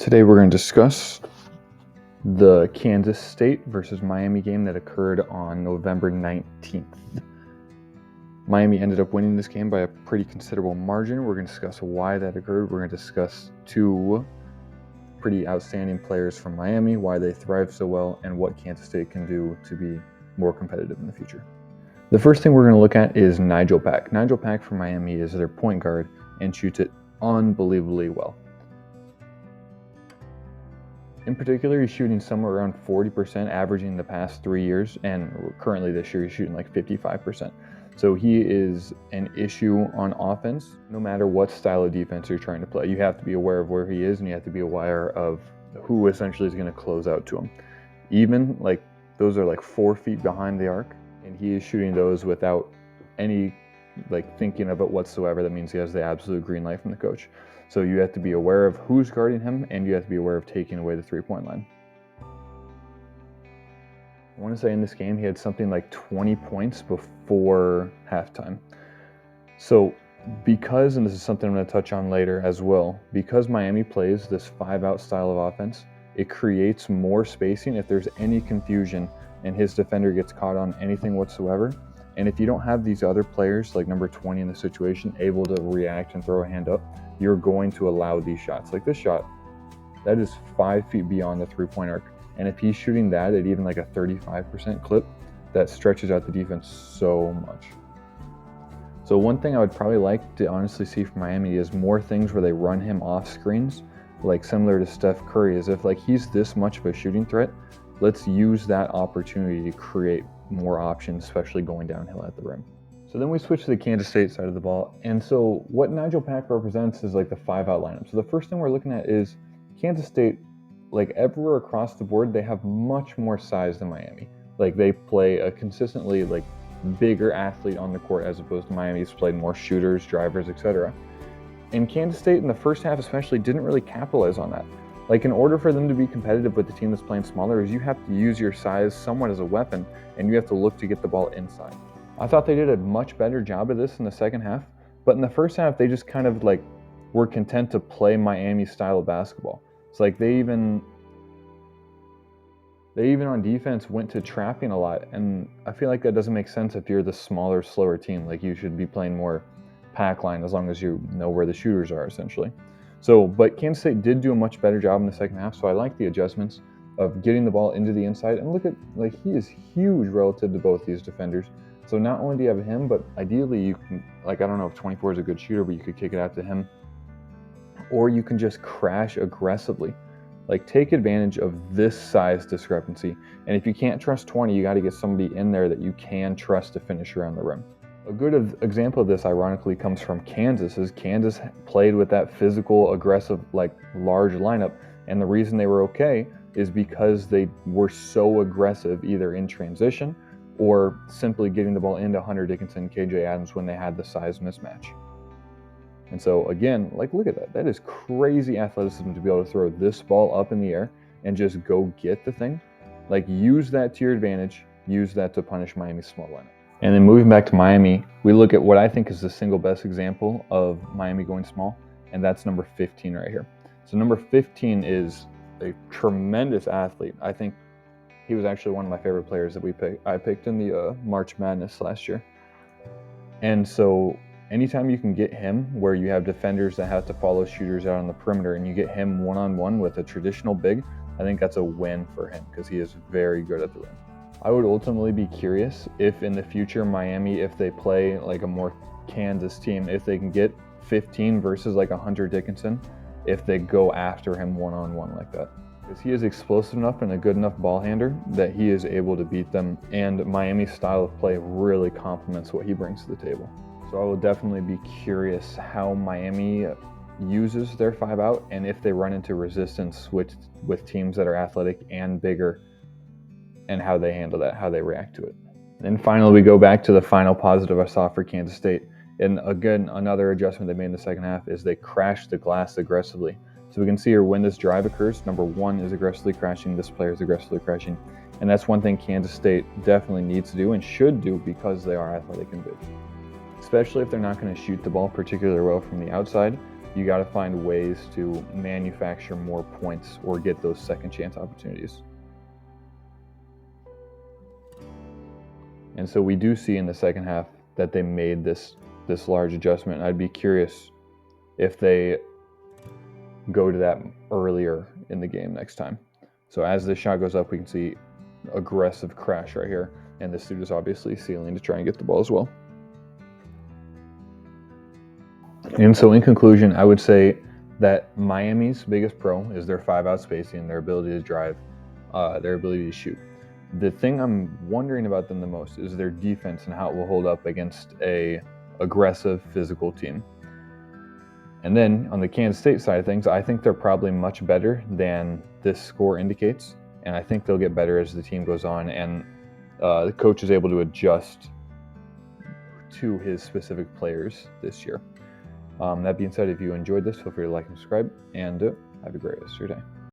Today we're going to discuss the Kansas State versus Miami game that occurred on November 19th. Miami ended up winning this game by a pretty considerable margin. We're going to discuss why that occurred. We're going to discuss two pretty outstanding players from Miami, why they thrive so well, and what Kansas State can do to be more competitive in the future. The first thing we're going to look at is Nigel Pack. Nigel Pack from Miami is their point guard and shoots it unbelievably well. In particular, he's shooting somewhere around 40%, averaging the past 3 years, and currently this year he's shooting like 55%. So he is an issue on offense, no matter what style of defense you're trying to play. You have to be aware of where he is, and you have to be aware of who essentially is going to close out to him. Even like those are like 4 feet behind the arc, and he is shooting those without any like thinking of it whatsoever. That means he has the absolute green light from the coach. So you have to be aware of who's guarding him, and you have to be aware of taking away the three-point line. I want to say in this game he had something like 20 points before halftime. So because, and this is something I'm going to touch on later as well, because Miami plays this 5-out style of offense, it creates more spacing if there's any confusion and his defender gets caught on anything whatsoever. And if you don't have these other players, like number 20 in the situation, able to react and throw a hand up, you're going to allow these shots. Like this shot, that is 5 feet beyond the three-point arc. And if he's shooting that at even like a 35% clip, that stretches out the defense so much. So one thing I would probably like to honestly see from Miami is more things where they run him off screens, like similar to Steph Curry, as if like he's this much of a shooting threat, let's use that opportunity to create more options, especially going downhill at the rim. So then we switch to the Kansas State side of the ball. And so what Nigel Pack represents is like the 5-out lineup. So the first thing we're looking at is Kansas State, like everywhere across the board, they have much more size than Miami. Like they play a consistently like bigger athlete on the court as opposed to Miami's played more shooters, drivers, etc. And Kansas State in the first half especially didn't really capitalize on that. Like in order for them to be competitive with the team that's playing smaller is you have to use your size somewhat as a weapon, and you have to look to get the ball inside. I thought they did a much better job of this in the second half, but in the first half they just kind of like were content to play Miami style of basketball. It's like they even on defense went to trapping a lot, and I feel like that doesn't make sense if you're the smaller, slower team. Like you should be playing more pack line as long as you know where the shooters are essentially. So, but Kansas State did do a much better job in the second half, so I like the adjustments of getting the ball into the inside. And look at, like, he is huge relative to both these defenders. So not only do you have him, but ideally you can, like, I don't know if 24 is a good shooter, but you could kick it out to him. Or you can just crash aggressively. Like, take advantage of this size discrepancy. And if you can't trust 20, you got to get somebody in there that you can trust to finish around the rim. A good example of this, ironically, comes from Kansas. Is Kansas played with that physical, aggressive, like large lineup, and the reason they were okay is because they were so aggressive either in transition or simply getting the ball into Hunter Dickinson, KJ Adams when they had the size mismatch. And so again, like look at that. That is crazy athleticism to be able to throw this ball up in the air and just go get the thing. Like use that to your advantage. Use that to punish Miami's small lineup. And then moving back to Miami, we look at what I think is the single best example of Miami going small, and that's number 15 right here. So number 15 is a tremendous athlete. I think he was actually one of my favorite players that I picked in the March Madness last year. And so anytime you can get him where you have defenders that have to follow shooters out on the perimeter and you get him one-on-one with a traditional big, I think that's a win for him because he is very good at the rim. I would ultimately be curious if in the future Miami, if they play like a more Kansas team, if they can get 15 versus like a Hunter Dickinson, if they go after him one-on-one like that. Because he is explosive enough and a good enough ball handler that he is able to beat them, and Miami's style of play really complements what he brings to the table. So I will definitely be curious how Miami uses their 5-out and if they run into resistance with teams that are athletic and bigger, and how they handle that, how they react to it. And finally, we go back to the final positive I saw for Kansas State. And again, another adjustment they made in the second half is they crashed the glass aggressively. So we can see here when this drive occurs, number 1 is aggressively crashing, this player is aggressively crashing. And that's one thing Kansas State definitely needs to do and should do because they are athletic and big. Especially if they're not going to shoot the ball particularly well from the outside, you got to find ways to manufacture more points or get those second chance opportunities. And so we do see in the second half that they made this large adjustment. I'd be curious if they go to that earlier in the game next time. So as the shot goes up, we can see aggressive crash right here, and this dude is obviously sealing to try and get the ball as well. And so in conclusion, I would say that Miami's biggest pro is their 5-out spacing, their ability to drive, their ability to shoot. The thing I'm wondering about them the most is their defense and how it will hold up against a aggressive physical team. And then on the Kansas State side of things, I think they're probably much better than this score indicates. And I think they'll get better as the team goes on and the coach is able to adjust to his specific players this year. That being said, if you enjoyed this, feel free to like and subscribe, and have a great rest of your day.